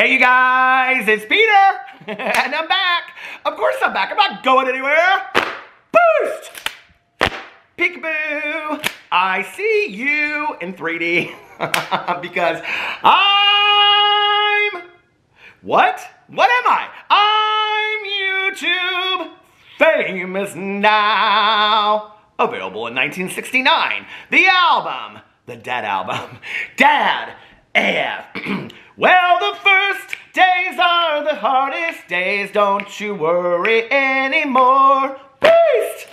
Hey you guys, it's Peter, and I'm back. Of course I'm back, I'm not going anywhere. Boost! Peekaboo! I see you in 3D because I'm... What? What am I? I'm YouTube famous now. Available in 1969. The album, the Dead album. Dad AF. Well, the first days are the hardest days. Don't you worry anymore. Beast!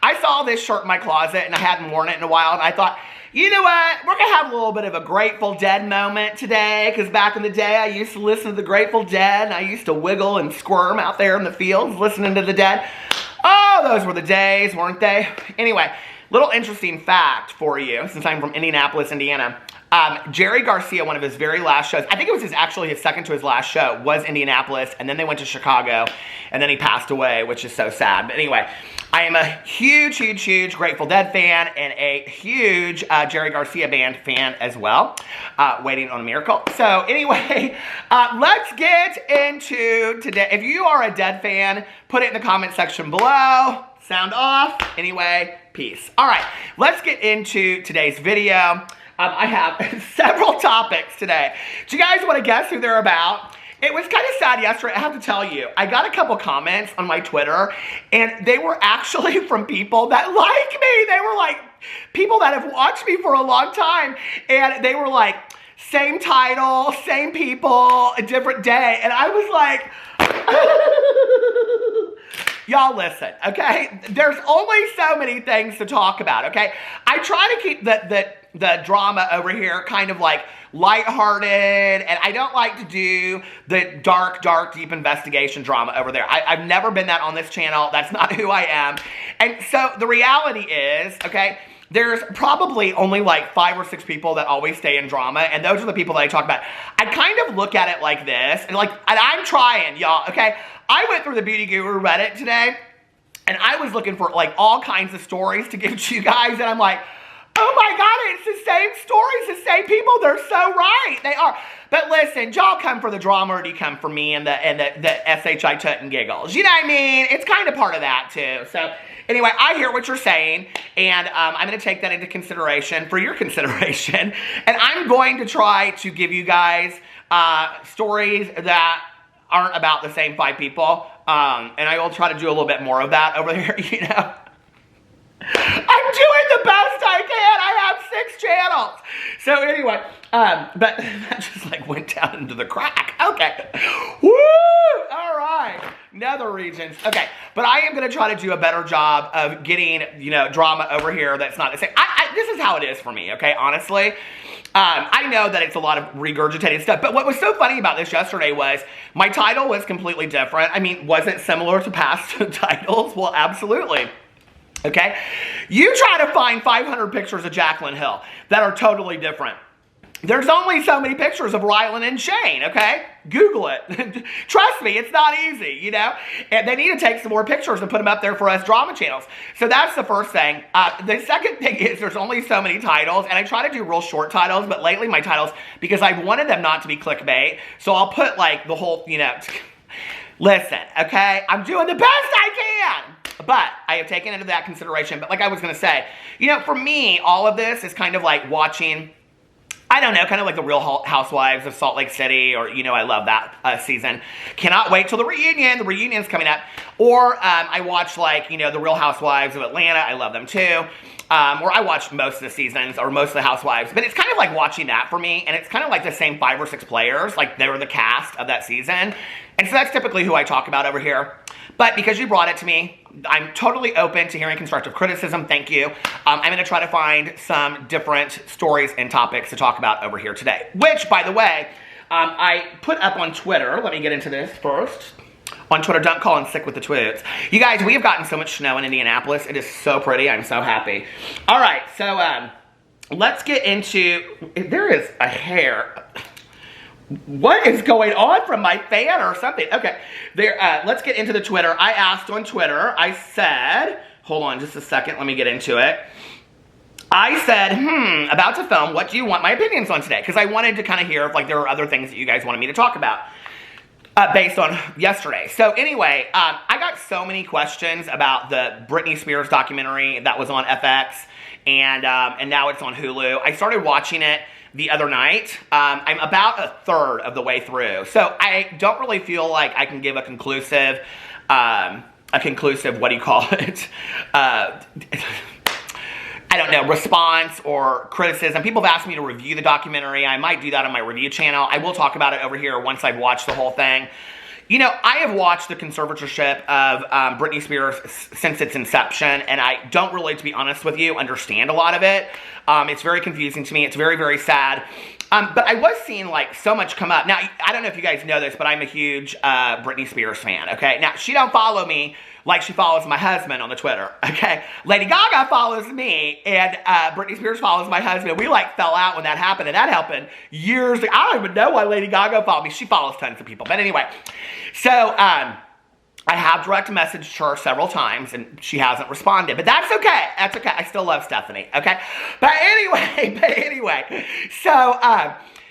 I saw this shirt in my closet and I hadn't worn it in a while and I thought, you know what? We're going to have a little bit of a Grateful Dead moment today because back in the day I used to listen to the Grateful Dead and I used to wiggle and squirm out there in the fields listening to the Dead. Oh, those were the days, weren't they? Anyway, little interesting fact for you since I'm from Indianapolis, Indiana. Jerry Garcia, one of his very last shows, I think it was actually his second to his last show, was Indianapolis, and then they went to Chicago, and then he passed away, which is so sad. But anyway, I am a huge, huge, huge Grateful Dead fan, and a huge Jerry Garcia band fan as well, waiting on a miracle. So anyway, let's get into today. If you are a Dead fan, put it in the comment section below. Sound off. Anyway, peace. All right, let's get into today's video. I have several topics today. Do you guys want to guess who they're about? It was kind of sad yesterday, I have to tell you. I got a couple comments on my Twitter, and they were actually from people that like me. They were like people that have watched me for a long time, and they were like, same title, same people, a different day. And I was like, y'all listen, okay? There's only so many things to talk about, okay? I try to keep the drama over here kind of like lighthearted, and I don't like to do the dark, deep investigation drama over there. I've never been that on this channel. That's not who I am. And so the reality is, okay, there's probably only like 5 or 6 people that always stay in drama, and those are the people that I talk about. I kind of look at it like this, and I'm trying, y'all, okay? I went through the Beauty Guru Reddit today, and I was looking for like all kinds of stories to give to you guys, and I'm like, oh my God, it's the same stories, the same people. They're so right. They are. But listen, y'all come for the drama or do you come for me and the SHI tut and giggles? You know what I mean? It's kind of part of that too. So anyway, I hear what you're saying, and I'm going to take that into consideration for your consideration. And I'm going to try to give you guys stories that aren't about the same 5 people. And I will try to do a little bit more of that over here, you know. I'm doing the best I can. I have 6 channels. So anyway, but that just like went down into the crack. Okay. Woo! All right. Nether regions. Okay. But I am going to try to do a better job of getting, you know, drama over here that's not the same. This is how it is for me, okay? Honestly. I know that it's a lot of regurgitated stuff, but what was so funny about this yesterday was my title was completely different. I mean, was it similar to past titles? Well, absolutely. Okay? You try to find 500 pictures of Jaclyn Hill that are totally different. There's only so many pictures of Rylan and Shane, okay? Google it. Trust me, it's not easy, you know? And they need to take some more pictures and put them up there for us drama channels. So that's the first thing. The second thing is there's only so many titles, and I try to do real short titles, but lately my titles, because I wanted them not to be clickbait, so I'll put like the whole, you know... Listen, okay? I'm doing the best I can! But I have taken into that consideration. But like I was going to say, you know, for me, all of this is kind of like watching, I don't know, kind of like the Real Housewives of Salt Lake City, or, you know, I love that season. Cannot wait till the reunion. The reunion's coming up. Or I watch, like, you know, the Real Housewives of Atlanta. I love them too. Or I watch most of the seasons, or most of the Housewives. But it's kind of like watching that for me. And it's kind of like the same 5 or 6 players. Like, they were the cast of that season. And so that's typically who I talk about over here. But because you brought it to me, I'm totally open to hearing constructive criticism. Thank you. I'm going to try to find some different stories and topics to talk about over here today. Which, by the way, I put up on Twitter. Let me get into this first. On Twitter, don't call in sick with the twits. You guys, we have gotten so much snow in Indianapolis. It is so pretty. I'm so happy. All right, so let's get into... There is a hair... What is going on from my fan or something? Okay, let's get into the Twitter. I asked on Twitter, I said, hold on just a second, let me get into it. I said, about to film, what do you want my opinions on today? Because I wanted to kind of hear if like there were other things that you guys wanted me to talk about based on yesterday. So anyway, I got so many questions about the Britney Spears documentary that was on FX, and now it's on Hulu. I started watching it the other night. I'm about a third of the way through, so I don't really feel like I can give a conclusive, what do you call it? I don't know, response or criticism. People have asked me to review the documentary. I might do that on my review channel. I will talk about it over here once I've watched the whole thing. You know, I have watched the conservatorship of Britney Spears since its inception, and I don't really, to be honest with you, understand a lot of it. It's very confusing to me. It's very, very sad. But I was seeing, like, so much come up. Now, I don't know if you guys know this, but I'm a huge Britney Spears fan, okay? Now, she don't follow me like she follows my husband on the Twitter, okay? Lady Gaga follows me, and Britney Spears follows my husband. We, like, fell out when that happened, and that happened years ago. I don't even know why Lady Gaga followed me. She follows tons of people. But anyway, so I have direct messaged her several times, and she hasn't responded. But that's okay. That's okay. I still love Stephanie, okay? But anyway, so,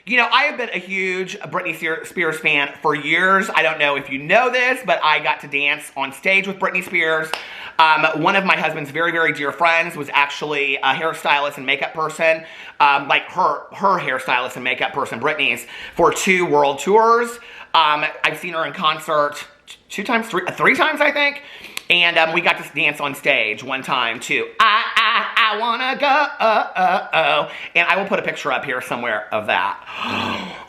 you know, I have been a huge Britney Spears fan for years. I don't know if you know this, but I got to dance on stage with Britney Spears. One of my husband's very, very dear friends was actually a hairstylist and makeup person, like her hairstylist and makeup person, Britney's, for 2 world tours. I've seen her in concert three times, I think. And we got to dance on stage one time too. I wanna go, and I will put a picture up here somewhere of that.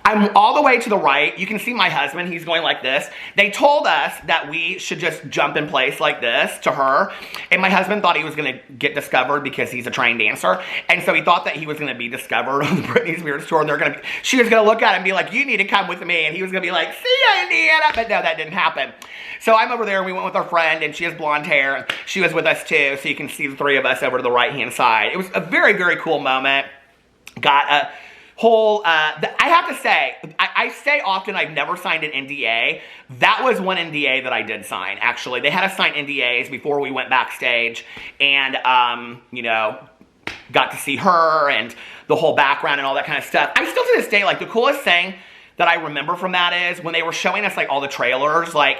I'm all the way to the right. You can see my husband. He's going like this. They told us that we should just jump in place like this to her. And my husband thought he was gonna get discovered because he's a trained dancer. And so he thought that he was gonna be discovered on the Britney Spears tour. And she was gonna look at him and be like, you need to come with me. And he was gonna be like, see ya, Indiana. But no, that didn't happen. So I'm over there, and we went with our friend, and she has blonde hair, and she was with us too, so you can see the 3 of us over to the right-hand side. It was a very, very cool moment. Got a whole, I have to say, I say often I've never signed an NDA. That was one NDA that I did sign, actually. They had us sign NDAs before we went backstage, and, you know, got to see her, and the whole background and all that kind of stuff. I still, to this day, like, the coolest thing that I remember from that is when they were showing us, like, all the trailers, like,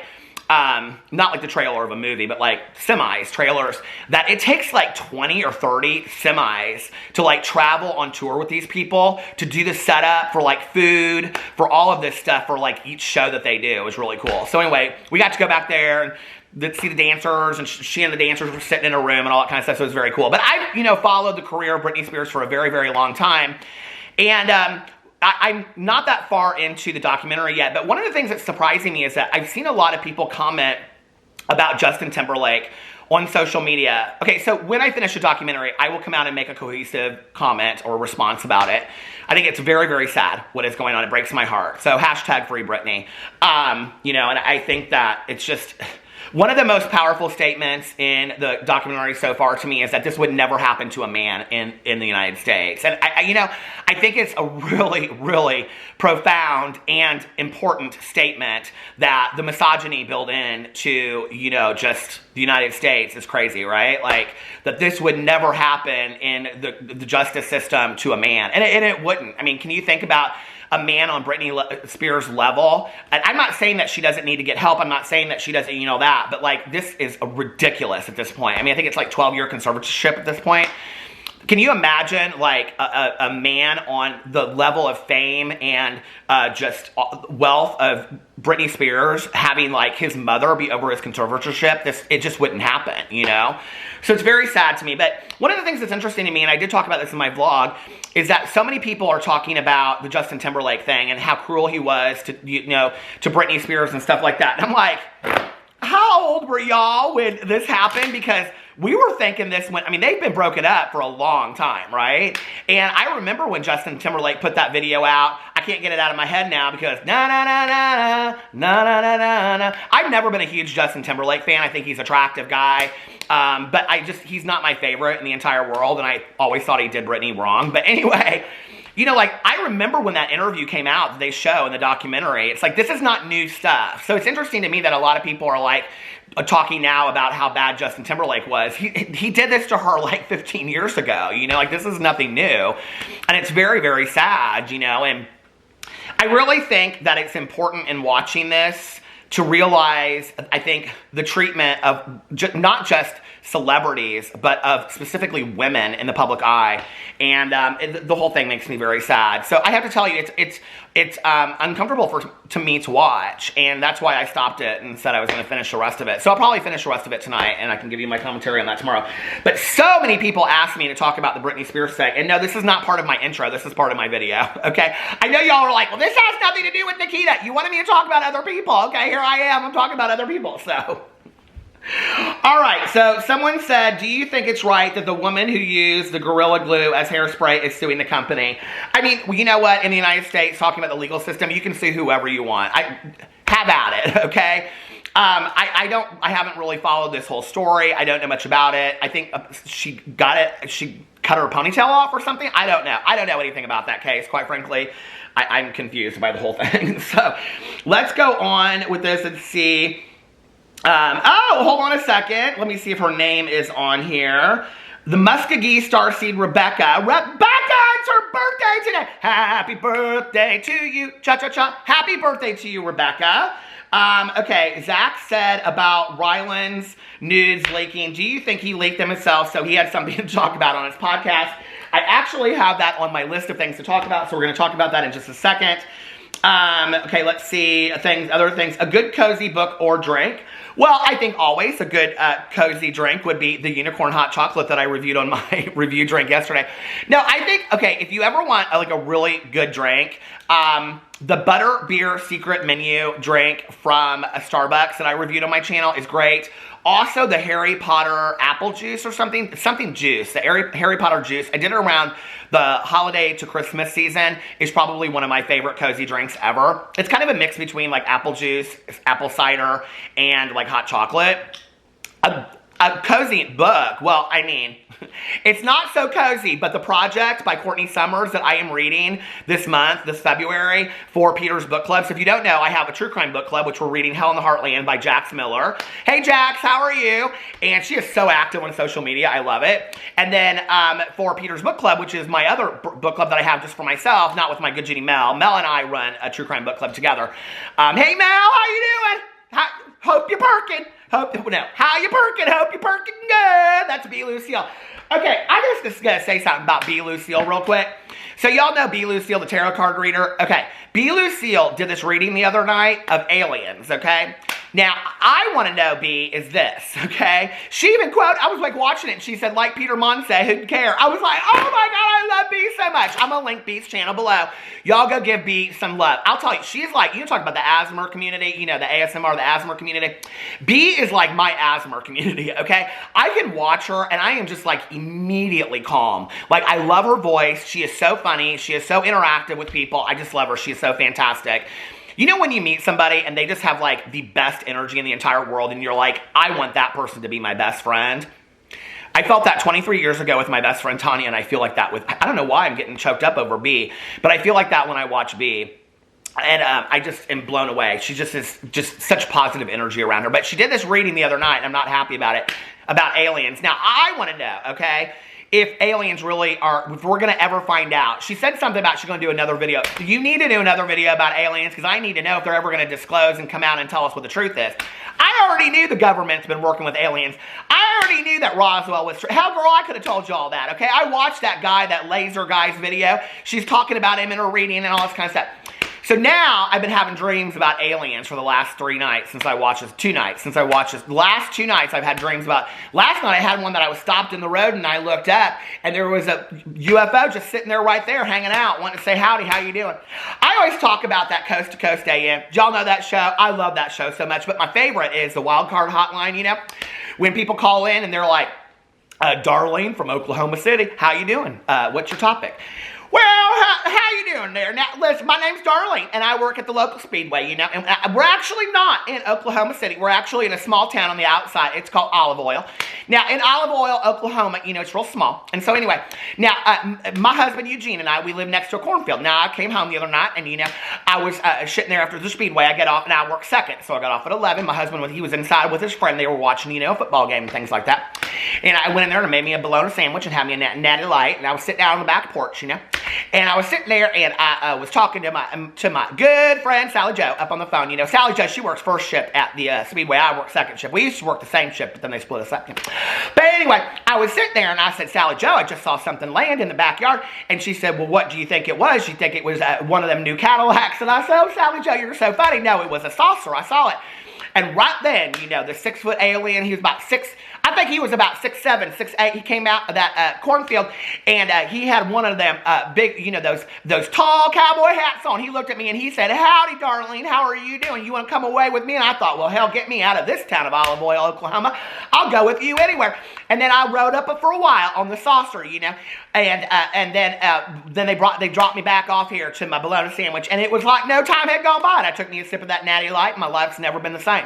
not like the trailer of a movie, but like trailers, that it takes like 20 or 30 semis to like travel on tour with these people to do the setup for like food, for all of this stuff, for like each show that they do. It was really cool. So anyway, we got to go back there and see the dancers, and she and the dancers were sitting in a room and all that kind of stuff, so it was very cool. But I've, you know, followed the career of Britney Spears for a very, very long time, and I'm not that far into the documentary yet, but one of the things that's surprising me is that I've seen a lot of people comment about Justin Timberlake on social media. Okay, so when I finish the documentary, I will come out and make a cohesive comment or response about it. I think it's very, very sad what is going on. It breaks my heart. So hashtag free Britney. You know, and I think that it's just... One of the most powerful statements in the documentary so far to me is that this would never happen to a man in the United States. And you know, I think it's a really, really profound and important statement that the misogyny built in to, you know, just the United States is crazy, right? Like, that this would never happen in the justice system to a man. And it wouldn't. I mean, can you think about a man on Britney Spears' level? And I'm not saying that she doesn't need to get help. I'm not saying that she doesn't, you know, that. But, like, this is ridiculous at this point. I mean, I think it's like 12-year conservatorship at this point. Can you imagine, like, a man on the level of fame and just wealth of Britney Spears having, like, his mother be over his conservatorship? It just wouldn't happen, you know? So it's very sad to me. But one of the things that's interesting to me, and I did talk about this in my vlog, is that so many people are talking about the Justin Timberlake thing and how cruel he was to, you know, to Britney Spears and stuff like that. And I'm like, how old were y'all when this happened? Because we were thinking this when, I mean, they've been broken up for a long time, right? And I remember when Justin Timberlake put that video out. I can't get it out of my head now because na na na na na na na na na. I've never been a huge Justin Timberlake fan. I think he's an attractive guy. But he's not my favorite in the entire world, and I always thought he did Britney wrong. But anyway, you know, like, I remember when that interview came out that they show in the documentary. It's like, this is not new stuff. So it's interesting to me that a lot of people are like, talking now about how bad Justin Timberlake was. He did this to her like 15 years ago, you know, like this is nothing new. And it's very, very sad, you know, and I really think that it's important in watching this to realize, I think, the treatment of not just celebrities, but of specifically women in the public eye. And the whole thing makes me very sad. So I have to tell you, it's uncomfortable to me to watch. And that's why I stopped it and said I was going to finish the rest of it. So I'll probably finish the rest of it tonight, and I can give you my commentary on that tomorrow. But so many people asked me to talk about the Britney Spears thing. And no, this is not part of my intro. This is part of my video, okay? I know y'all are like, well, this has nothing to do with Nikita. You wanted me to talk about other people. Okay, here I am. I'm talking about other people, so... All right, so someone said, do you think it's right that the woman who used the Gorilla Glue as hairspray is suing the company? I mean, you know what? In the United States, talking about the legal system, you can sue whoever you want. Have at it, okay? I haven't really followed this whole story. I don't know much about it. I think she cut her ponytail off or something. I don't know. I don't know anything about that case, quite frankly. I'm confused by the whole thing. So let's go on with this and see. Oh, hold on a second. Let me see if her name is on here. The Muskogee starseed Rebecca. Rebecca, it's her birthday today. Happy birthday to you. Cha-cha-cha. Happy birthday to you, Rebecca. Okay, Zach said about Ryland's nudes leaking. Do you think he leaked them himself so he had something to talk about on his podcast? I actually have that on my list of things to talk about, so we're going to talk about that in just a second. Okay, let's see. Other things. A good cozy book or drink. Well, I think always a good cozy drink would be the unicorn hot chocolate that I reviewed on my review drink yesterday. No, I think, okay, if you ever want like a really good drink, the butter beer secret menu drink from Starbucks that I reviewed on my channel is great. Also, the Harry Potter apple juice or something juice, the Harry Potter juice. I did it around the holiday to Christmas season. Is probably one of my favorite cozy drinks ever. It's kind of a mix between like apple juice, apple cider, and like hot chocolate. A cozy book, well, I mean, it's not so cozy, but The Project by Courtney Summers that I am reading this month, this February, for Peter's Book Club. So if you don't know, I have a true crime book club, which we're reading Hell in the Heartland by Jax Miller. Hey, Jax, how are you? And she is so active on social media. I love it. And then for Peter's Book Club, which is my other book club that I have just for myself, not with my good Judy Mel. Mel and I run a true crime book club together. Hey, Mel, how you doing? Hope you're perking. How you perking? Hope you're perking good. That's B. Lucille. Okay, I'm just gonna say something about B. Lucille real quick. So y'all know B. Lucille, the tarot card reader? Okay, B. Lucille did this reading the other night of aliens, okay? Now, I want to know, B, is this, okay? She even I was like watching it, and she said, like Peter Monn said, who'd care? I was like, oh my God, I love B so much. I'm going to link B's channel below. Y'all go give B some love. I'll tell you, she's like, you talk about the asthma community, you know, the ASMR, the asthma community. B is like my asthma community, okay? I can watch her, and I am just like immediately calm. Like, I love her voice. She is so funny. She is so interactive with people. I just love her. She is so fantastic. You know when you meet somebody and they just have like the best energy in the entire world and you're like, I want that person to be my best friend? I felt that 23 years ago with my best friend Tanya, and I feel like that with, I don't know why I'm getting choked up over B, but I feel like that when I watch B. And I just am blown away. She just is just such positive energy around her. But she did this reading the other night, and I'm not happy about it, about aliens. Now, I want to know, okay, if aliens really are, if we're going to ever find out. She said something about she's going to do another video. You need to do another video about aliens because I need to know if they're ever going to disclose and come out and tell us what the truth is. I already knew the government's been working with aliens. I already knew that Roswell was true. Hell, girl, I could have told you all that, okay? I watched that guy, that laser guy's video. She's talking about him in her reading and all this kind of stuff. So now I've been having dreams about aliens for the last 3 nights since I watched this. 2 nights since I watched this. The last 2 nights I've had dreams about. Last night I had one that I was stopped in the road and I looked up and there was a UFO just sitting there right there hanging out, wanting to say howdy, how you doing? I always talk about that Coast to Coast AM. Y'all know that show? I love that show so much. But my favorite is the Wild Card Hotline, you know? When people call in and they're like, Darlene from Oklahoma City, how you doing? What's your topic? Well, how you doing there? Now, listen, my name's Darlene, and I work at the local speedway, you know, and we're actually not in Oklahoma City. We're actually in a small town on the outside. It's called Olive Oil. Now, in Olive Oil, Oklahoma, you know, it's real small. And so anyway, now, my husband, Eugene, and I, we live next to a cornfield. Now, I came home the other night, and, you know, I was sitting there after the speedway. I get off, and I work second. So I got off at 11. My husband, he was inside with his friend. They were watching, you know, a football game and things like that. And I went in there and made me a bologna sandwich and had me a natty light. And I was sitting down on the back porch, you know. And I was sitting there, and I was talking to my good friend, Sally Jo, up on the phone. You know, Sally Jo, she works first shift at the Speedway. I work second shift. We used to work the same shift, but then they split us up. But anyway, I was sitting there, and I said, Sally Jo, I just saw something land in the backyard. And she said, well, what do you think it was? You think it was one of them new Cadillacs? And I said, oh, Sally Jo, you're so funny. No, it was a saucer. I saw it. And right then, you know, the 6-foot alien, he was about I think he was about 6'7", 6'8". He came out of that cornfield, and he had one of them big, you know, those tall cowboy hats on. He looked at me and he said, howdy, Darlene, how are you doing? You want to come away with me? And I thought, well, hell, get me out of this town of Olive Oil, Oklahoma. I'll go with you anywhere. And then I rode up for a while on the saucer, you know, and then they dropped me back off here to my bologna sandwich, and it was like no time had gone by. And I took me a sip of that natty light, and my life's never been the same.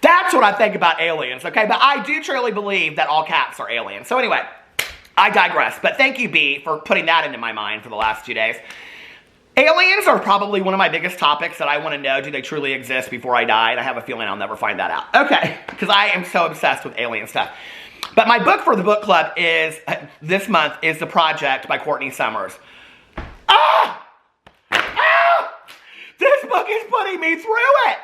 That's what I think about aliens, okay? But I do truly believe that all cats are aliens. So anyway, I digress. But thank you, B, for putting that into my mind for the last 2 days. Aliens are probably one of my biggest topics that I want to know. Do they truly exist before I die? And I have a feeling I'll never find that out. Okay, because I am so obsessed with alien stuff. But my book for the book club is, this month, is The Project by Courtney Summers. Ah! Ah! This book is putting me through it.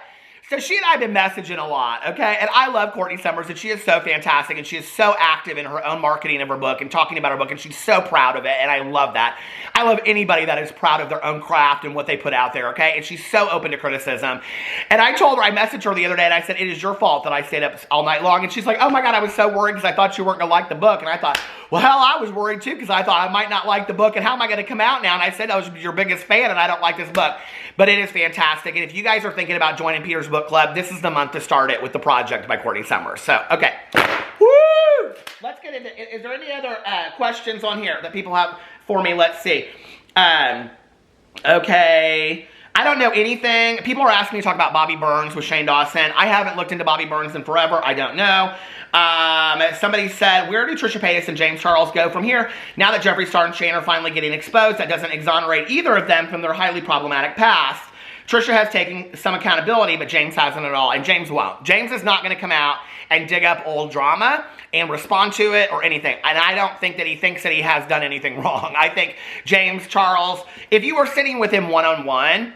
So she and I have been messaging a lot, okay? And I love Courtney Summers, and she is so fantastic, and she is so active in her own marketing of her book and talking about her book, and she's so proud of it, and I love that. I love anybody that is proud of their own craft and what they put out there, okay? And she's so open to criticism. And I told her, I messaged her the other day, and I said, it is your fault that I stayed up all night long. And she's like, oh my God, I was so worried because I thought you weren't going to like the book. And I thought, well, hell, I was worried too because I thought I might not like the book, and how am I going to come out now? And I said, I was your biggest fan, and I don't like this book. But it is fantastic, and if you guys are thinking about joining Peter's book club, this is the month to start it with The Project by Courtney Summers. So, okay. Woo! Let's get into, is there any other questions on here that people have for me? Let's see. Okay. I don't know anything. People are asking me to talk about Bobby Burns with Shane Dawson. I haven't looked into Bobby Burns in forever. I don't know. Somebody said, where do Trisha Paytas and James Charles go from here? Now that Jeffree Star and Shane are finally getting exposed, that doesn't exonerate either of them from their highly problematic past. Trisha has taken some accountability, but James hasn't at all, and James won't. James is not going to come out and dig up old drama and respond to it or anything. And I don't think that he thinks that he has done anything wrong. I think James Charles, if you were sitting with him one-on-one,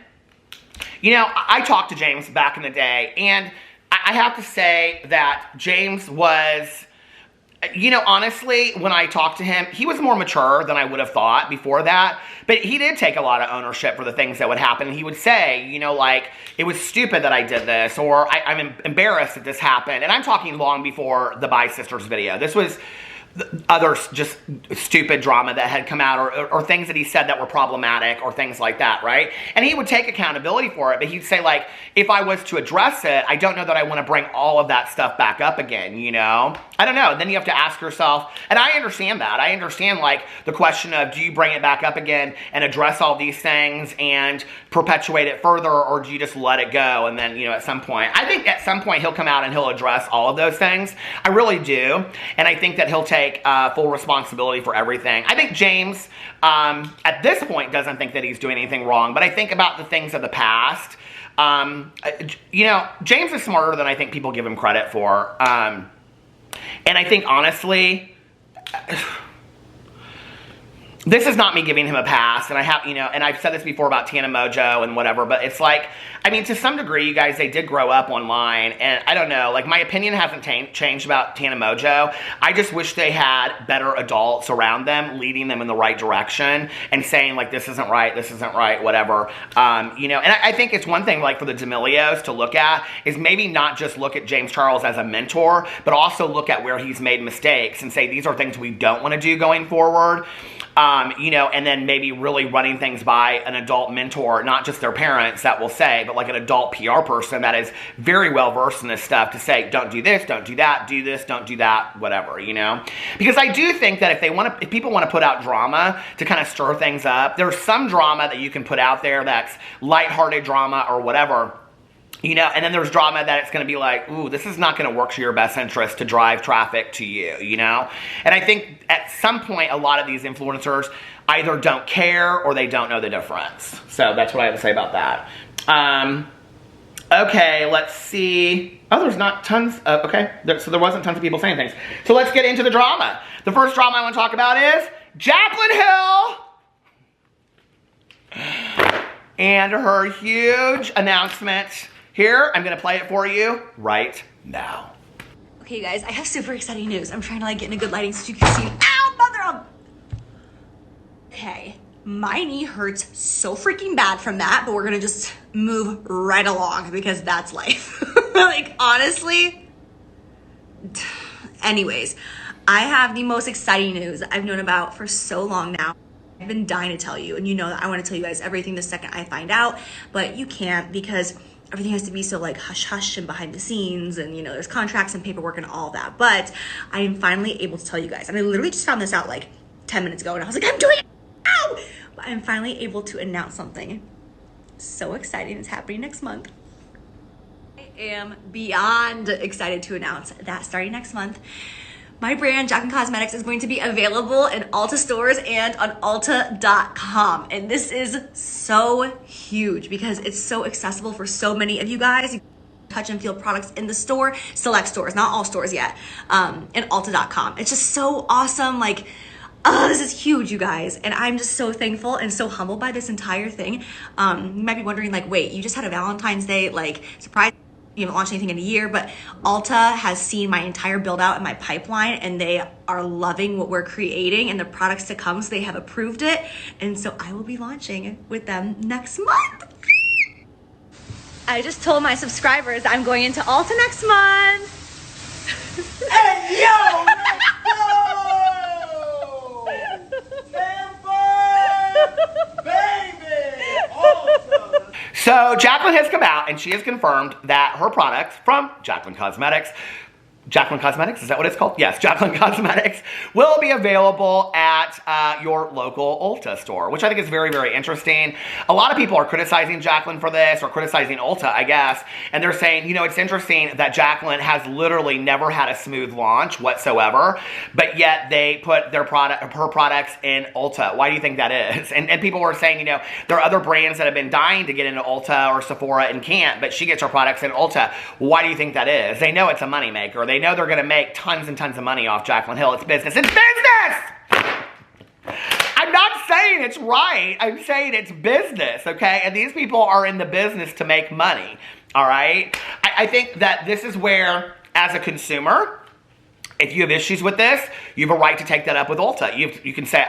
you know, I talked to James back in the day, and I have to say that James was, you know, honestly, when I talked to him, he was more mature than I would have thought before that. But he did take a lot of ownership for the things that would happen. And he would say, you know, like, it was stupid that I did this, or I'm embarrassed that this happened. And I'm talking long before the Bi Sisters video. This was other just stupid drama that had come out, or things that he said that were problematic, or things like that, right? And he would take accountability for it, but he'd say, like, if I was to address it, I don't know that I want to bring all of that stuff back up again, you know? I don't know. Then you have to ask yourself, and I understand that. I understand, like, the question of, do you bring it back up again and address all these things and perpetuate it further, or do you just let it go? And then, you know, at some point, I think at some point he'll come out and he'll address all of those things. I really do. And I think that he'll take full responsibility for everything. I think James, at this point, doesn't think that he's doing anything wrong, but I think about the things of the past. You know, James is smarter than I think people give him credit for. And I think, honestly, this is not me giving him a pass, and I have, you know, and I've said this before about Tana Mojo and whatever, but it's like, I mean, to some degree, you guys, they did grow up online, and I don't know, like, my opinion hasn't changed about Tana Mojo. I just wish they had better adults around them, leading them in the right direction, and saying, like, this isn't right, whatever. You know, and I think it's one thing, like, for the D'Amelios to look at, is maybe not just look at James Charles as a mentor, but also look at where he's made mistakes, and say, these are things we don't want to do going forward. you know, and then maybe really running things by an adult mentor, not just their parents that will say, but like an adult PR person that is very well versed in this stuff to say, don't do this, don't do that, do this, don't do that, whatever, you know? Because I do think that if people want to put out drama to kind of stir things up, there's some drama that you can put out there that's lighthearted drama or whatever. You know, and then there's drama that it's going to be like, ooh, this is not going to work to your best interest to drive traffic to you, you know? And I think at some point, a lot of these influencers either don't care or they don't know the difference. So that's what I have to say about that. Okay, let's see. Oh, there's not tons of, okay. So there wasn't tons of people saying things. So let's get into the drama. The first drama I want to talk about is Jaclyn Hill and her huge announcement. Here, I'm going to play it for you right now. Okay, you guys, I have super exciting news. I'm trying to like get in a good lighting so you can see. Ow, mother of... Okay, my knee hurts so freaking bad from that, but we're going to just move right along because that's life. Like, honestly. Anyways, I have the most exciting news I've known about for so long now. I've been dying to tell you, and you know that I want to tell you guys everything the second I find out, but you can't because everything has to be so like hush hush and behind the scenes, and you know there's contracts and paperwork and all that. But I am finally able to tell you guys, and I literally just found this out like 10 minutes ago, and I was like, I'm doing it now! But I'm finally able to announce something so exciting. It's happening next month. I am beyond excited to announce that starting next month, my brand, Jaclyn Cosmetics, is going to be available in Ulta stores and on Ulta.com. And this is so huge because it's so accessible for so many of you guys. You can touch and feel products in the store, select stores, not all stores yet, and Ulta.com. It's just so awesome. Like, oh, this is huge, you guys. And I'm just so thankful and so humbled by this entire thing. You might be wondering, like, wait, you just had a Valentine's Day, like, surprise. You haven't launched anything in a year, but Ulta has seen my entire build out in my pipeline, and they are loving what we're creating and the products to come, so they have approved it. And so I will be launching with them next month. I just told my subscribers I'm going into Ulta next month. Hey, yo, let's go! Baby! Ulta! So Jaclyn has come out and she has confirmed that her products from Jaclyn Cosmetics, is that what it's called? Yes, Jaclyn Cosmetics will be available at your local Ulta store, which I think is very, very interesting. A lot of people are criticizing Jaclyn for this, or criticizing Ulta, I guess, and they're saying, you know, it's interesting that Jaclyn has literally never had a smooth launch whatsoever, but yet they put her products in Ulta. Why do you think that is? And people were saying, you know, there are other brands that have been dying to get into Ulta or Sephora and can't, but she gets her products in Ulta. Why do you think that is? They know it's a moneymaker. They know they're going to make tons and tons of money off Jaclyn Hill. It's business. It's business! I'm not saying it's right. I'm saying it's business, okay? And these people are in the business to make money, all right? I think that this is where, as a consumer, if you have issues with this, you have a right to take that up with Ulta. You can say,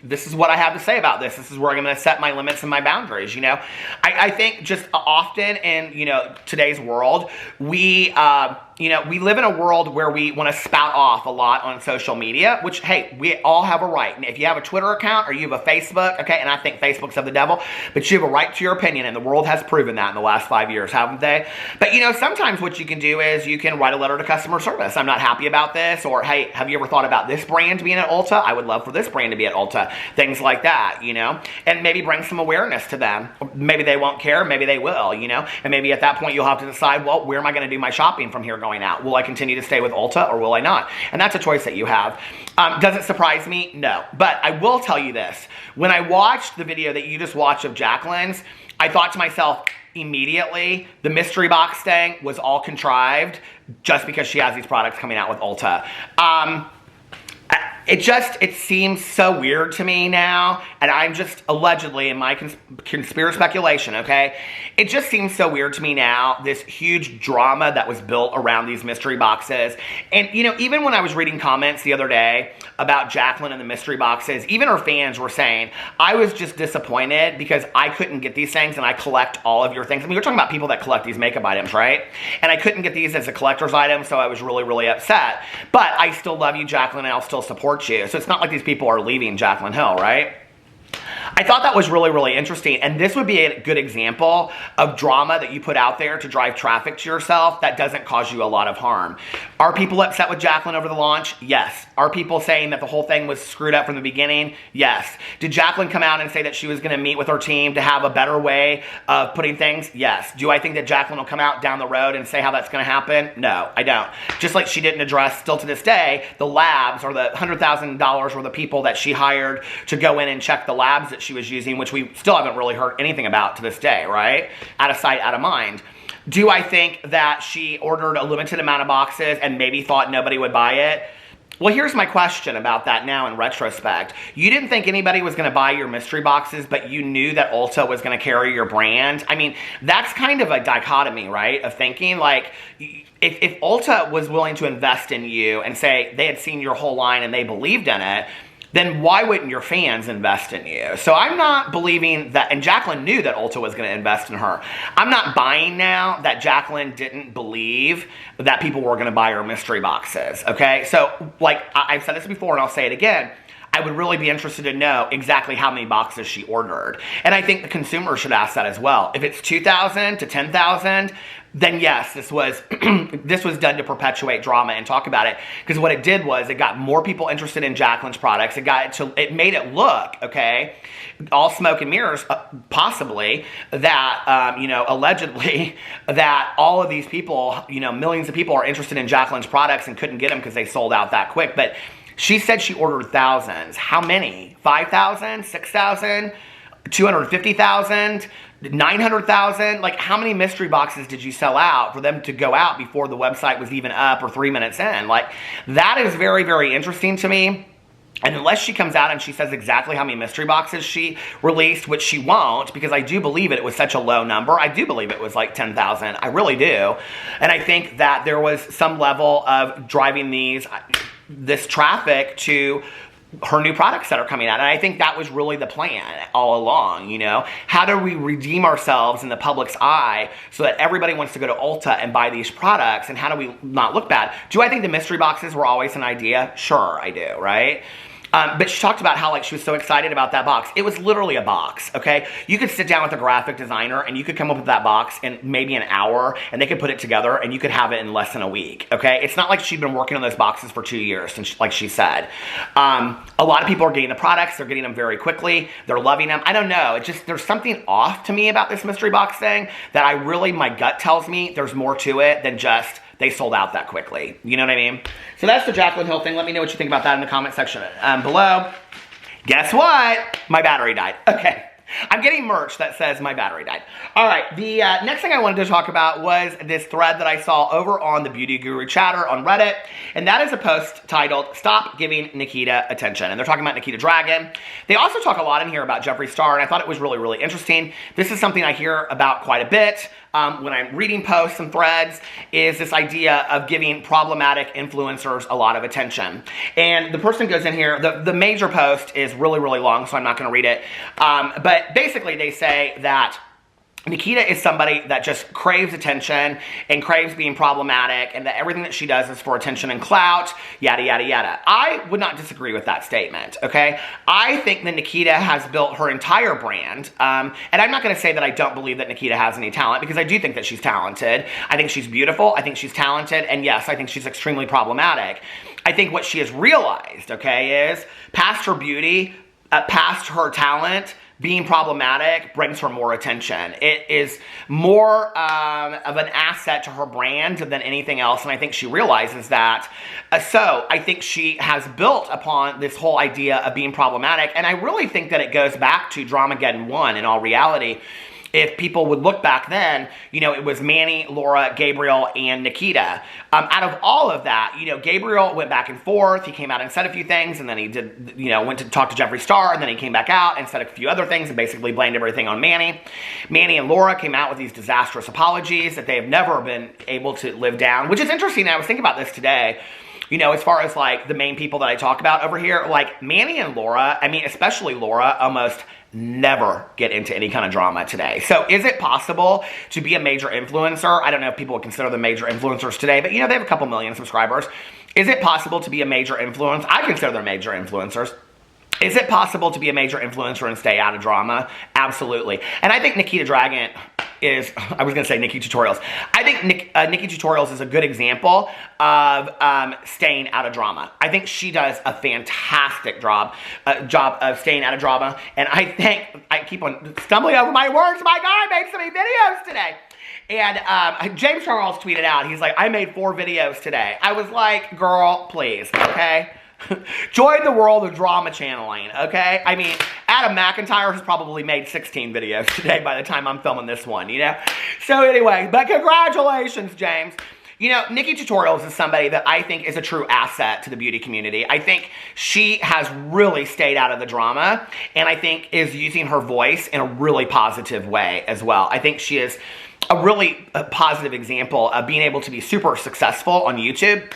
this is what I have to say about this. This is where I'm going to set my limits and my boundaries, you know? I think just often in, you know, today's world, we live in a world where we want to spout off a lot on social media, which, hey, we all have a right. And if you have a Twitter account or you have a Facebook, okay, and I think Facebook's of the devil, but you have a right to your opinion, and the world has proven that in the last 5 years, haven't they? But, you know, sometimes what you can do is you can write a letter to customer service. I'm not happy about this, or, hey, have you ever thought about this brand being at Ulta? I would love for this brand to be at Ulta. Things like that, you know, and maybe bring some awareness to them. Maybe they won't care, maybe they will, you know, and maybe at that point you'll have to decide, well, where am I going to do my shopping from here going out? Will I continue to stay with Ulta or will I not? And that's a choice that you have. Does it surprise me? No. But I will tell you this. When I watched the video that you just watched of Jaclyn's, I thought to myself immediately, the mystery box thing was all contrived just because she has these products coming out with Ulta. It seems so weird to me now, and I'm just allegedly in my conspiracy speculation, okay? It just seems so weird to me now, this huge drama that was built around these mystery boxes. And, you know, even when I was reading comments the other day about Jaclyn and the mystery boxes, even her fans were saying, I was just disappointed because I couldn't get these things and I collect all of your things. I mean, we're talking about people that collect these makeup items, right? And I couldn't get these as a collector's item, so I was really, really upset. But I still love you, Jaclyn, and I'll still support support you. So it's not like these people are leaving Jaclyn Hill, right? I thought that was really, really interesting. And this would be a good example of drama that you put out there to drive traffic to yourself that doesn't cause you a lot of harm. Are people upset with Jaclyn over the launch? Yes. Are people saying that the whole thing was screwed up from the beginning? Yes. Did Jaclyn come out and say that she was going to meet with her team to have a better way of putting things? Yes. Do I think that Jaclyn will come out down the road and say how that's going to happen? No, I don't. Just like she didn't address, still to this day, the labs or the $100,000 or the people that she hired to go in and check the labs that she was using, which we still haven't really heard anything about to this day, right? Out of sight, out of mind. Do I think that she ordered a limited amount of boxes and maybe thought nobody would buy it? Well, here's my question about that now in retrospect. You didn't think anybody was going to buy your mystery boxes, but you knew that Ulta was going to carry your brand. I mean, that's kind of a dichotomy, right? Of thinking like, if Ulta was willing to invest in you and say they had seen your whole line and they believed in it, then why wouldn't your fans invest in you? So I'm not believing that, and Jaclyn knew that Ulta was going to invest in her. I'm not buying now that Jaclyn didn't believe that people were going to buy her mystery boxes, okay? So, like, I've said this before and I'll say it again. I would really be interested to know exactly how many boxes she ordered. And I think the consumer should ask that as well. If it's 2,000 to 10,000, then yes, this was this was done to perpetuate drama and talk about it. Because what it did was it got more people interested in Jaclyn's products. It made it look, okay, all smoke and mirrors, possibly, that, allegedly, that all of these people, millions of people are interested in Jaclyn's products and couldn't get them because they sold out that quick. But she said she ordered thousands. How many? 5,000? 6,000? 250,000? 900,000? Like, how many mystery boxes did you sell out for them to go out before the website was even up or 3 minutes in? Like, that is very, very interesting to me. And unless she comes out and she says exactly how many mystery boxes she released, which she won't, because I do believe it was such a low number. I do believe it was like 10,000. I really do. And I think that there was some level of driving this traffic to her new products that are coming out. And I think that was really the plan all along, How do we redeem ourselves in the public's eye so that everybody wants to go to Ulta and buy these products? And how do we not look bad? Do I think the mystery boxes were always an idea? Sure, I do, right? But she talked about how she was so excited about that box. It was literally a box, okay? You could sit down with a graphic designer and you could come up with that box in maybe an hour and they could put it together and you could have it in less than a week, okay? It's not like she'd been working on those boxes for 2 years, like she said. A lot of people are getting the products. They're getting them very quickly. They're loving them. I don't know. There's something off to me about this mystery box thing that my gut tells me there's more to it than just they sold out that quickly. You know what I mean? So that's the Jaclyn Hill thing. Let me know what you think about that in the comment section below. Guess what? My battery died. Okay. I'm getting merch that says my battery died. All right, the next thing I wanted to talk about was this thread that I saw over on the Beauty Guru Chatter on Reddit, and that is a post titled, "Stop Giving Nikita Attention." And they're talking about Nikita Dragon. They also talk a lot in here about Jeffree Star, and I thought it was really, really interesting. This is something I hear about quite a bit when I'm reading posts and threads, is this idea of giving problematic influencers a lot of attention. And the person goes in here, the major post is really, really long, so I'm not going to read it. But basically they say that Nikita is somebody that just craves attention and craves being problematic, and that everything that she does is for attention and clout, yada, yada, yada. I would not disagree with that statement, okay? I think that Nikita has built her entire brand, and I'm not going to say that I don't believe that Nikita has any talent, because I do think that she's talented. I think she's beautiful. I think she's talented, and yes, I think she's extremely problematic. I think what she has realized, okay, is past her beauty, past her talent, being problematic brings her more attention. It is more of an asset to her brand than anything else, and I think she realizes that. So I think she has built upon this whole idea of being problematic, and I really think that it goes back to Dramageddon 1 in all reality. If people would look back then, it was Manny, Laura, Gabriel, and Nikita. Out of all of that, Gabriel went back and forth. He came out and said a few things, and then he did, went to talk to Jeffree Star, and then he came back out and said a few other things and basically blamed everything on Manny. Manny and Laura came out with these disastrous apologies that they have never been able to live down, which is interesting. I was thinking about this today. As far as the main people that I talk about over here, Manny and Laura, especially Laura, almost never get into any kind of drama today. So is it possible to be a major influencer? I don't know if people would consider them major influencers today, but they have a couple million subscribers. Is it possible to be a major influencer? I consider them major influencers. Is it possible to be a major influencer and stay out of drama? Absolutely. And I think Nikita Dragon is, I was going to say Nikki Tutorials. I think Nikki Tutorials is a good example of staying out of drama. I think she does a fantastic job of staying out of drama. And I think, I keep on stumbling over my words. My God, I made so many videos today. And James Charles tweeted out, he's like, I made 4 videos today. I was like, girl, please, okay? Join the world of drama channeling, okay? I mean, Adam McIntyre has probably made 16 videos today by the time I'm filming this one, you know? So anyway, but congratulations, James. You know, Nikki Tutorials is somebody that I think is a true asset to the beauty community. I think she has really stayed out of the drama, and I think is using her voice in a really positive way as well. I think she is a really positive example of being able to be super successful on YouTube,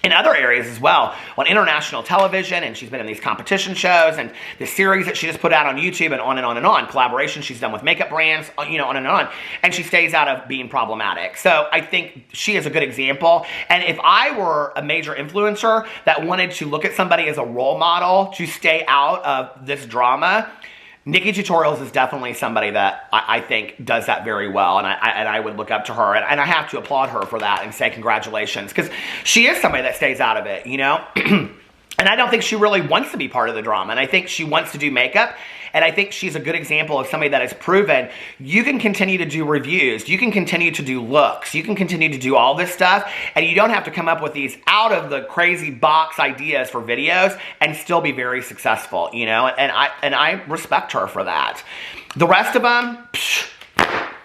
in other areas as well, on international television, and she's been in these competition shows, and the series that she just put out on YouTube, and on and on and on, collaborations she's done with makeup brands, you know, on and on, and she stays out of being problematic. So I think she is a good example, and if I were a major influencer that wanted to look at somebody as a role model to stay out of this drama, Nikki Tutorials is definitely somebody that I think does that very well, and I would look up to her, and I have to applaud her for that and say congratulations, because she is somebody that stays out of it, you know? And I don't think she really wants to be part of the drama, and I think she wants to do makeup, and I think she's a good example of somebody that has proven you can continue to do reviews, you can continue to do looks, you can continue to do all this stuff, and you don't have to come up with these out of the crazy box ideas for videos and still be very successful, you know, and I respect her for that. The rest of them,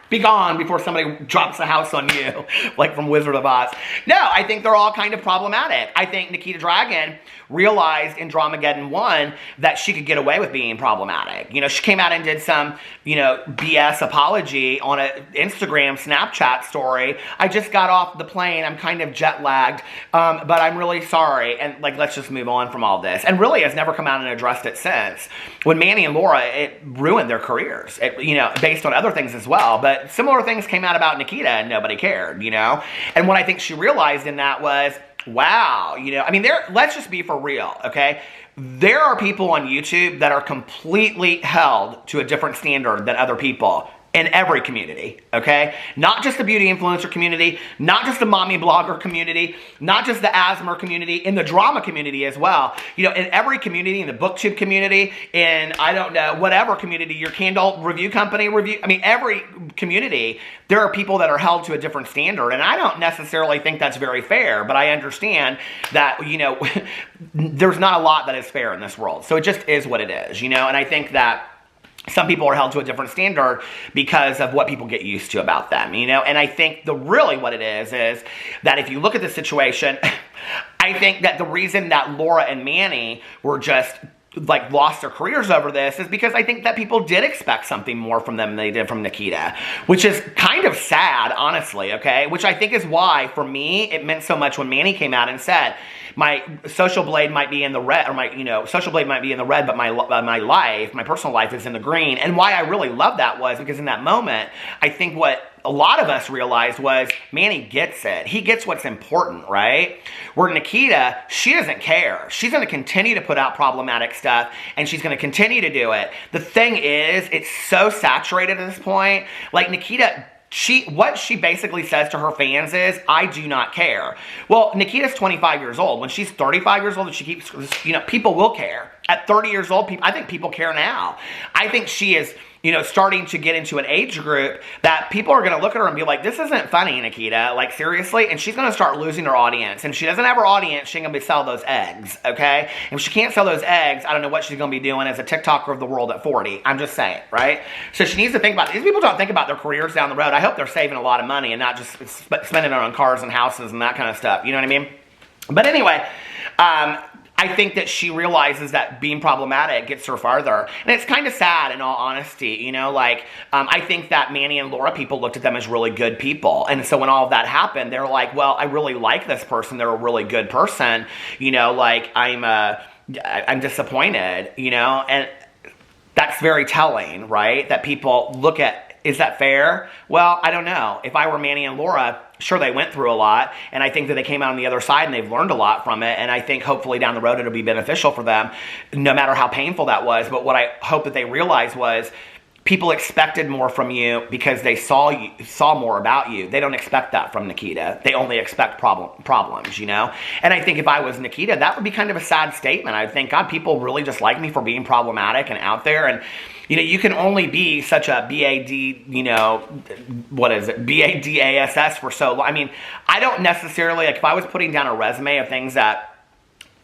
be gone before somebody drops a house on you, like from Wizard of Oz. No, I think they're all kind of problematic. I think Nikita Dragon realized in Dramageddon 1 that she could get away with being problematic. You know, she came out and did some, you know, BS apology on an Instagram Snapchat story. I just got off the plane. I'm kind of jet lagged, but I'm really sorry. And like, let's just move on from all this. And really has never come out and addressed it since. When Manny and Laura, it ruined their careers, you know, based on other things as well. But similar things came out about Nikita and nobody cared, you know? And what I think she realized in that was, wow, you know, I mean, let's just be for real, okay? There are people on YouTube that are completely held to a different standard than other people in every community, okay? Not just the beauty influencer community, not just the mommy blogger community, not just the asthma community, in the drama community as well. You know, in every community, in the booktube community, in, I don't know, whatever community, your candle review company review, I mean, every community, there are people that are held to a different standard, and I don't necessarily think that's very fair, but I understand that, you know, there's not a lot that is fair in this world. So it just is what it is, you know, and I think that some people are held to a different standard because of what people get used to about them, you know? And I think really what it is that if you look at the situation, I think that the reason that Laura and Manny were just like lost their careers over this is because I think that people did expect something more from them than they did from Nikita, which is kind of sad, honestly, okay? Which I think is why, for me, it meant so much when Manny came out and said, my social blade might be in the red, or my, you know, social blade might be in the red, but my life, my personal life is in the green. And why I really love that was because in that moment, I think what a lot of us realized was Manny gets it. He gets what's important, right? Where Nikita, she doesn't care. She's going to continue to put out problematic stuff, and she's going to continue to do it. The thing is, it's so saturated at this point. Like Nikita, what she basically says to her fans is, I do not care. Well, Nikita's 25 years old. When she's 35 years old and she keeps, you know, people will care. At 30 years old, I think people care now. I think she is, you know, starting to get into an age group that people are going to look at her and be like, this isn't funny, Nikita. Like, seriously? And she's going to start losing her audience. And if she doesn't have her audience, she ain't going to be sell those eggs, okay? And if she can't sell those eggs, I don't know what she's going to be doing as a TikToker of the world at 40. I'm just saying, right? So she needs to think about, these people don't think about their careers down the road. I hope they're saving a lot of money and not just spending it on cars and houses and that kind of stuff. You know what I mean? But anyway, I think that she realizes that being problematic gets her farther. And it's kind of sad, in all honesty, you know, like, I think that Manny and Laura, people looked at them as really good people. And so when all of that happened, they're like, well, I really like this person. They're a really good person. You know, like, I'm disappointed, you know, and that's very telling, right? That people look at Is that fair? Well, I don't know. If I were Manny and Laura, sure, they went through a lot, and I think that they came out on the other side and they've learned a lot from it, and I think hopefully down the road it'll be beneficial for them, no matter how painful that was. But what I hope that they realized was people expected more from you because they saw more about you. They don't expect that from Nikita. They only expect problems, you know? And I think if I was Nikita, that would be kind of a sad statement. I would think, God, people really just like me for being problematic and out there. And, you know, you can only be such a B-A-D, you know, what is it? B-A-D-A-S-S for so long. I mean, I don't necessarily, like if I was putting down a resume of things that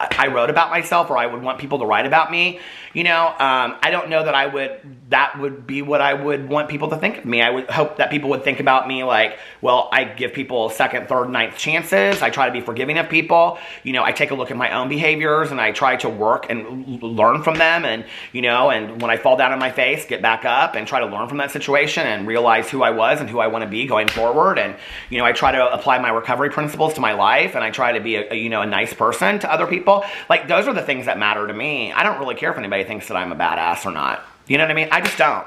I wrote about myself or I would want people to write about me, you know, I don't know that that would be what I would want people to think of me. I would hope that people would think about me like, well, I give people second, third, ninth chances. I try to be forgiving of people. You know, I take a look at my own behaviors and I try to work and learn from them. And, you know, and when I fall down on my face, get back up and try to learn from that situation and realize who I was and who I want to be going forward. And, you know, I try to apply my recovery principles to my life and I try to be a nice person to other people. Like, those are the things that matter to me. I don't really care if anybody thinks that I'm a badass or not. You know what I mean? I just don't.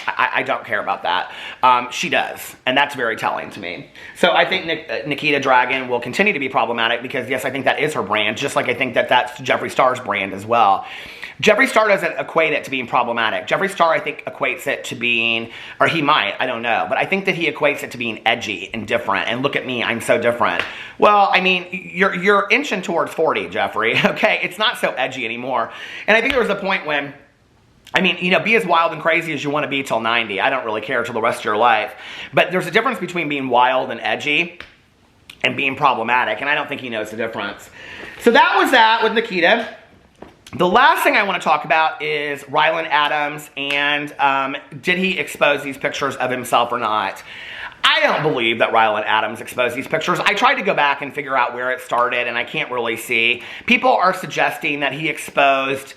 I don't care about that. She does, and that's very telling to me. So I think Nikita Dragon will continue to be problematic because, yes, I think that is her brand, just like I think that that's Jeffree Star's brand as well. Jeffree Star doesn't equate it to being problematic. Jeffree Star, I think, equates it to being, or he might, I don't know, but I think that he equates it to being edgy and different. And look at me, I'm so different. Well, I mean, you're inching towards 40, Jeffree, okay? It's not so edgy anymore. And I think there was a point when, I mean, you know, be as wild and crazy as you want to be till 90. I don't really care till the rest of your life. But there's a difference between being wild and edgy and being problematic, and I don't think he knows the difference. So that was that with Nikita. The last thing I want to talk about is Rylan Adams, and did he expose these pictures of himself or not? I don't believe that Rylan Adams exposed these pictures. I tried to go back and figure out where it started, and I can't really see. People are suggesting that he exposed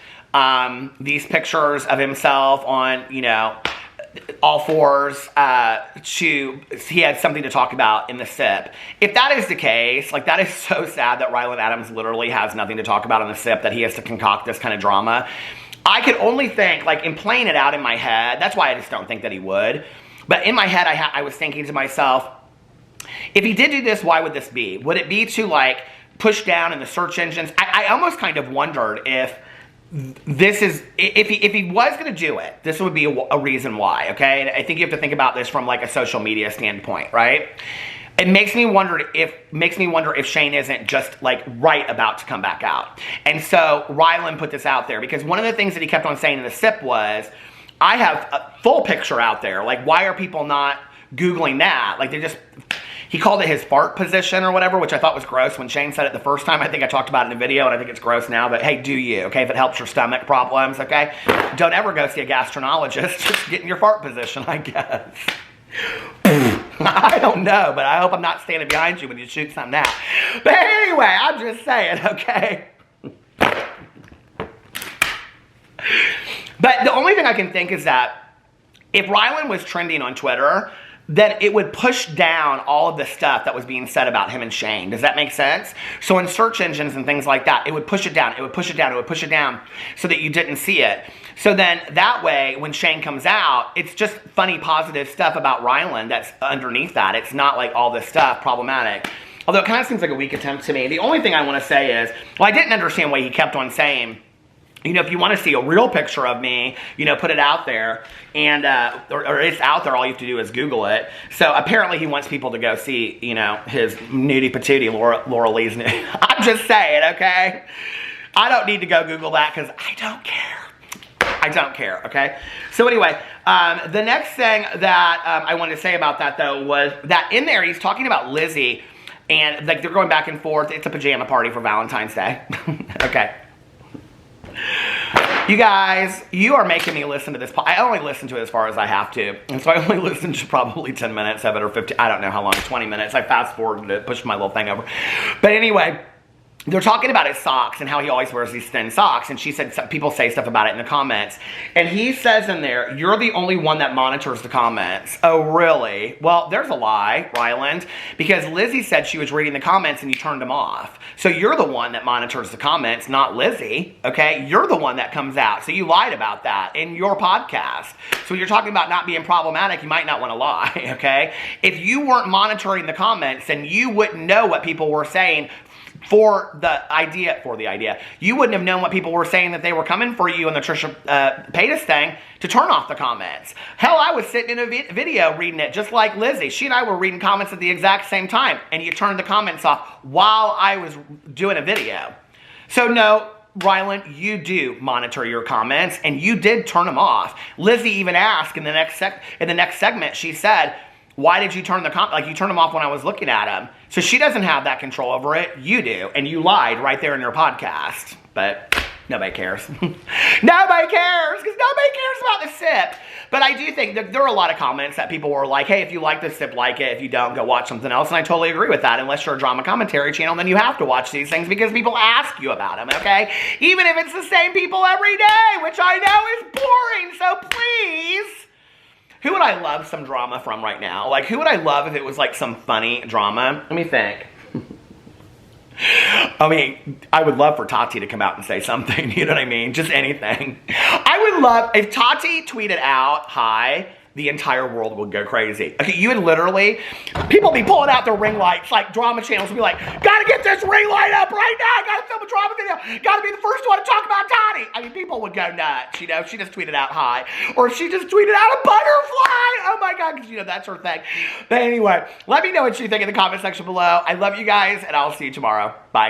these pictures of himself on, you know, all fours, he had something to talk about in the SIP. If that is the case, like, that is so sad that Rylan Adams literally has nothing to talk about in the SIP, that he has to concoct this kind of drama. I could only think, like, in playing it out in my head, that's why I just don't think that he would, but in my head, I was thinking to myself, if he did do this, why would this be? Would it be to, like, push down in the search engines? I almost kind of wondered if this is, if he was going to do it, this would be a reason why, okay? And I think you have to think about this from like a social media standpoint, right? It makes me wonder if Shane isn't just like right about to come back out. And so Rylan put this out there because one of the things that he kept on saying in the SIP was, I have a full picture out there. Like, why are people not Googling that? Like, he called it his fart position or whatever, which I thought was gross when Shane said it the first time. I think I talked about it in a video, and I think it's gross now, but hey, do you, okay? If it helps your stomach problems, okay? Don't ever go see a gastroenterologist. Just get in your fart position, I guess. I don't know, but I hope I'm not standing behind you when you shoot something out. But anyway, I'm just saying, okay? But the only thing I can think is that if Rylan was trending on Twitter, then it would push down all of the stuff that was being said about him and Shane. Does that make sense? So in search engines and things like that, it would push it down, it would push it down, it would push it down so that you didn't see it. So then that way, when Shane comes out, it's just funny, positive stuff about Rylan that's underneath that. It's not like all this stuff problematic. Although it kind of seems like a weak attempt to me. The only thing I want to say is, well, I didn't understand why he kept on saying, you know, if you want to see a real picture of me, you know, put it out there. And, or it's out there, all you have to do is Google it. So apparently he wants people to go see, you know, his nudie patootie, Laura Lee's nude. I'm just saying, okay? I don't need to go Google that because I don't care. I don't care, okay? So anyway, the next thing that I wanted to say about that, though, was that in there he's talking about Lizzie. And, like, they're going back and forth. It's a pajama party for Valentine's Day. Okay. You guys, you are making me listen to this. I only listen to it as far as I have to. And so I only listened to probably 10 minutes of it or 15. I don't know how long, 20 minutes. I fast forwarded it, pushed my little thing over. But anyway, they're talking about his socks and how he always wears these thin socks. And she said some people say stuff about it in the comments. And he says in there, you're the only one that monitors the comments. Oh, really? Well, there's a lie, Ryland, because Lizzie said she was reading the comments and you turned them off. So you're the one that monitors the comments, not Lizzie, okay? You're the one that comes out. So you lied about that in your podcast. So when you're talking about not being problematic, you might not want to lie, okay? If you weren't monitoring the comments, then you wouldn't know what people were saying for the idea. You wouldn't have known what people were saying that they were coming for you on the Trisha Paytas thing to turn off the comments. Hell, I was sitting in a video reading it just like Lizzie. She and I were reading comments at the exact same time, and you turned the comments off while I was doing a video. So no, Ryland, you do monitor your comments, and you did turn them off. Lizzie even asked in the next segment, she said, why did you turn you turned them off when I was looking at them? So she doesn't have that control over it. You do. And you lied right there in your podcast. But nobody cares. Nobody cares, because nobody cares about the sip. But I do think that there are a lot of comments that people were like, hey, if you like the sip, like it. If you don't, go watch something else. And I totally agree with that. Unless you're a drama commentary channel, then you have to watch these things because people ask you about them, okay? Even if it's the same people every day, which I know is boring. So please. Who would I love some drama from right now? Like, who would I love if it was like some funny drama? Let me think. I mean, I would love for Tati to come out and say something. You know what I mean? Just anything. I would love, if Tati tweeted out, hi, the entire world would go crazy. Okay, you would literally, people be pulling out their ring lights, like drama channels would be like, gotta get this ring light up right now, gotta film a drama video, gotta be the first one to talk about Tati. I mean, people would go nuts, you know, if she just tweeted out hi, or if she just tweeted out a butterfly. Oh my God, because you know, that's her thing. But anyway, let me know what you think in the comment section below. I love you guys, and I'll see you tomorrow. Bye.